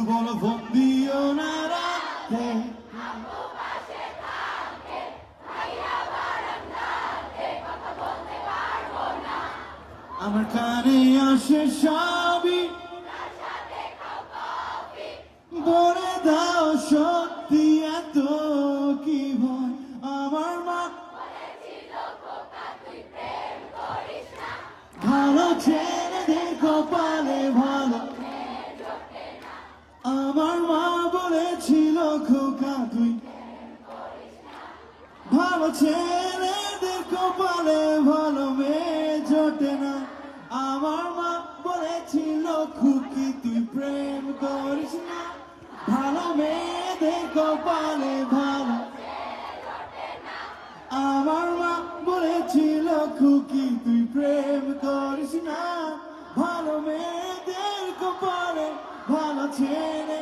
বলো ফোন দিও না রাতে, আমার কানে আসে সবই, বলে দাও সত্যি এত কি ভয়। আমার মা ভালো ছেলেদের কপালে ভালো, আমার মা বলেছিল খোকা তুই ভালো ছেলেদের কপালে ভালো মেয়ে জোটে না। আমার মা বলেছিল খুকি তুই প্রেম করিস না, ভালো মেয়েদের কপালে ভালো। আমার মা বলেছিল খুকি তুই প্রেম করিস না, ভালো মেয়েদের কপালে ভালো ছেলে।